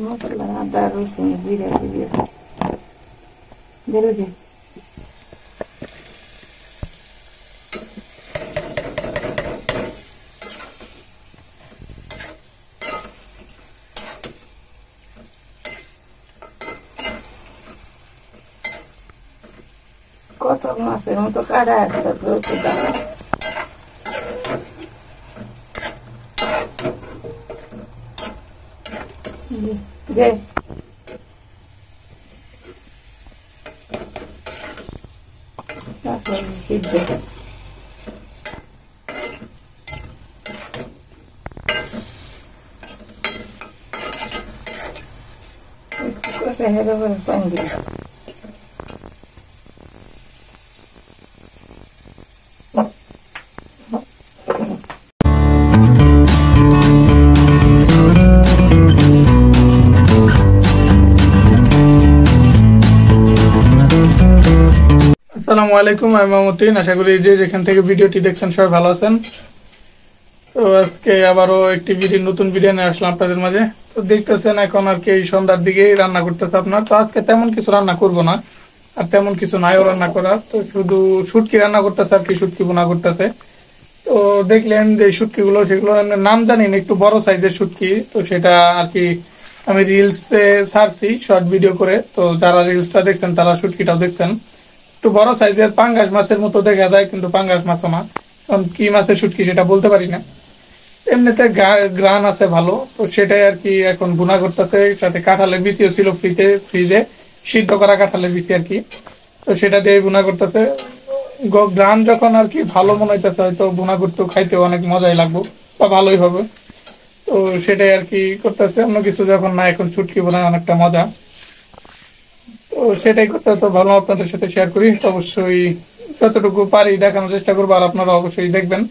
মশলা আদা রসুন জিরা দিয়ে ঢেলে দিই। কত মাছের মতো কাটা একটা দে সিদ্ধ পানি দিই। আসসালামু আলাইকুম, আমি মামুদ্দিন। আশা করি যে যেখান থেকে ভিডিওটি দেখছেন সবাই ভালো আছেন। তো আজকে আবারও একটি নতুন ভিডিও নিয়ে আসলাম আপনাদের মাঝে। তো দেখতেছেন এখন আর কি এই সন্ধ্যার দিকেই রান্না করতেছে আপনার। তো আজকে তেমন কিছু রান্না করব না, আর তেমন কিছু নাইও রান্না করার। তো শুধু শুটকি রান্না করতেছে আর কি, শুটকি বোনা করতেছে। তো দেখলেন যে শুটকি গুলো, সেগুলো নাম জানি না, একটু বড় সাইজের শুটকি। তো সেটা আর কি আমি রিলসে ছাড়ছি শর্ট ভিডিও করে। তো যারা রিলসটা দেখছেন তারা শুটকিটাও দেখছেন। একটু বড় সাইজের পাঙ্গাস মাছের মতো দেখা যায়, কিন্তু পাঙ্গাস মাছও না। কারণ কি মাছের শুটকি সেটা বলতে পারি না। এমনিতে গ্রান আছে ভালো। তো সেটাই আর কি এখন ভুনা করতেছে। সাথে কাঁঠালের বিচিও ছিল ফ্রিজে সিদ্ধ করা কাঁঠালের বিচি আর কি। তো সেটা দিয়ে ভুনা করতেছে। গ্রান যখন আর কি ভালো মনে হইতেছে, হয়তো ভুনা করতেও খাইতেও অনেক মজাই লাগবে বা ভালোই হবে। তো সেটাই আর কি করতেছে। অন্য কিছু যখন না, এখন শুটকি বোনা অনেকটা মজা। তো সেটাই করতে তো ভালো আপনাদের সাথে শেয়ার করি। তো অবশ্যই যতটুকু পারি দেখানোর চেষ্টা করবো, আর আপনারা অবশ্যই দেখবেন।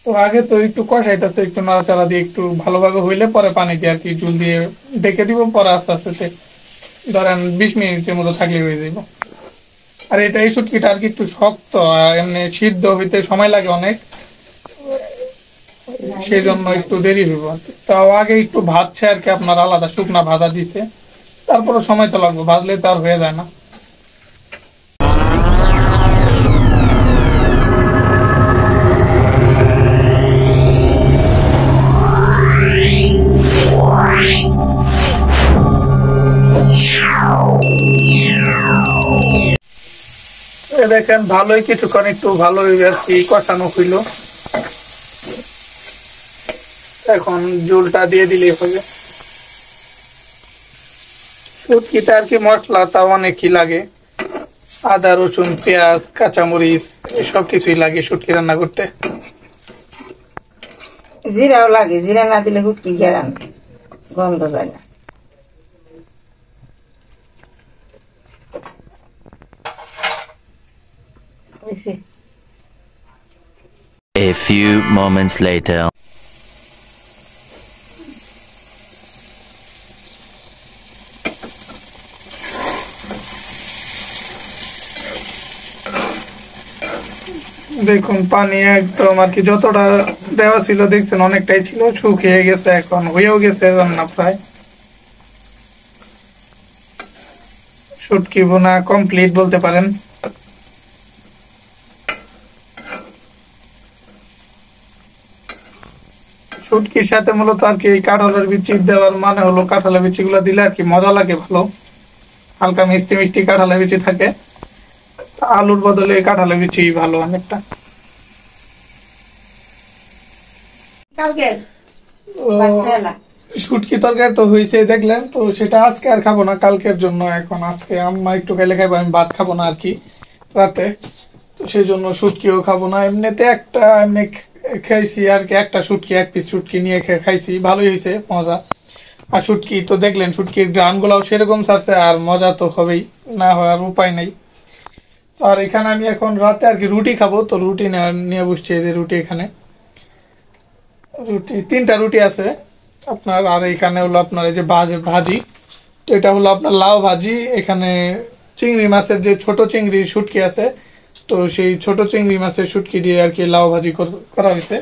তো আগে তো একটু কষাইতেছে, একটু নাড়াচাড়া দিয়ে একটু ভালোভাবে হইলে পরে পানি দিয়ে আর কি জল দিয়ে ডেকে দিব। পরে আস্তে আস্তে ধরেন 20 মিনিটের মতো থাকলে হয়ে যাইব। আর এটা এই শুটকিটা আর কি একটু শক্ত, এমনি সিদ্ধ হইতে সময় লাগে অনেক, সেই জন্য একটু দেরি হইব আর কি। তাও আগে একটু ভাজছে আর কি, আপনার আলাদা শুকনা ভাজা দিছে। তারপরে সময় তো লাগবে, ভাজলে তো আর হয়ে যায় না। দেখেন ভালোই কিছুক্ষণ একটু ভালোই আর কি কষানো হইল। এখন ঝোলটা দিয়ে দিলেই হবে। শুটকিতে আর কি মশলা তাও অনেকই লাগে, আদা রসুন পেঁয়াজ কাঁচামরিচ সব কিছুই লাগে শুটকি রান্না করতে। জিরাও লাগে, জিরা না দিলে শুটকি গেরান গন্ধ যায় না। A few moments later. দেখুন পানি একদম আর কি যতটা দেওয়া ছিল দেখছেন অনেকটাই ছিল, শুকিয়ে গেছে, এখন হয়েও গেছে রান্না প্রায়। শুটকি বোনা কমপ্লিট বলতে পারেন। শুটকির সাথে মূলত আর কি কাঁঠালের বিচি দেওয়ার মানে হলো, কাঁঠালের বিচি গুলো দিলে আর কি মজা লাগে ভালো, হালকা মিষ্টি মিষ্টি কাঁঠালের বিচি থাকে। আলুর বদলে কাঁঠালের বিচি ভালো অনেকটা। শুটকি তরকারি তো হয়েছে দেখলেন। তো সেটা আজকে আর খাবো না, কালকের জন্য। এখন আজকে আম্মা একটু খাইলে খাইবো, আমি ভাত খাবো না আর কি রাতে। তো সেই জন্য শুটকিও খাবো না। এমনিতে একটা এমনি খাইছি আর কি, একটা শুটকি, এক পিস শুটকি নিয়ে খাইছি, ভালোই হয়েছে মজা। আর শুটকি তো দেখলেন, শুটকির গ্রান গুলাও সেরকম ছাড়ছে, আর মজা তো হবেই, না হওয়ার উপায় নাই। আর এখানে আমি এখন রাতে আর কি রুটি খাবো। তো রুটি নিয়ে বসছি, যে রুটি এখানে রুটি 3টা রুটি আছে আপনার। আর এখানে হলো আপনার এই যে ভাজি। তো এটা হলো আপনার লাউ ভাজি। এখানে চিংড়ি মাছের যে ছোট চিংড়ি শুটকি আছে, তো সেই ছোট চিংড়ি মাছের শুটকি দিয়ে আর কি লাউ ভাজি করা হয়েছে।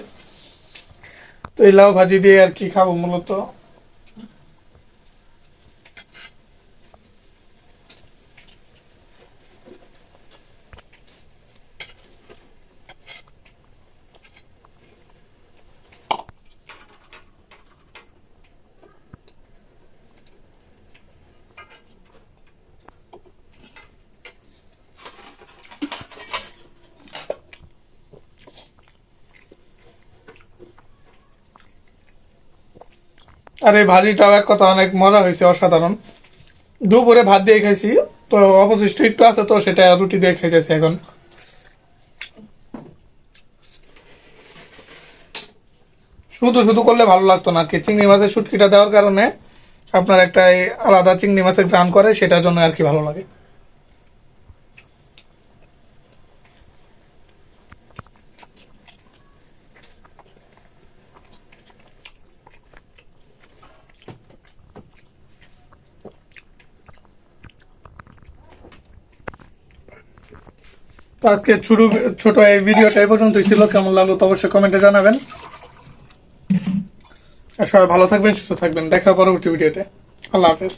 তো এই লাউ ভাজি দিয়ে আর কি খাবো মূলত। আর এই ভাজিটাও এক কথা অনেক মজা হয়েছে, অসাধারণ। দুপুরে ভাত দিয়ে খাইছি, তো অবশিষ্ট একটু আছে, তো সেটা রুটি দিয়ে খাইতেছি এখন। শুধু শুধু করলে ভালো লাগতো না আর কি, চিংড়ি মাছের শুটকিটা দেওয়ার কারণে আপনার একটা এই আলাদা চিংড়ি মাছের গ্রাম করে, সেটার জন্য আর কি ভালো লাগে। তো আজকে ছোট এই ভিডিওটা এই পর্যন্তই ছিল। কেমন লাগলো তো অবশ্যই কমেন্টে জানাবেন। আর সবাই ভালো থাকবেন, সুস্থ থাকবেন। দেখা পরবর্তী ভিডিওতে। আল্লাহ হাফেজ।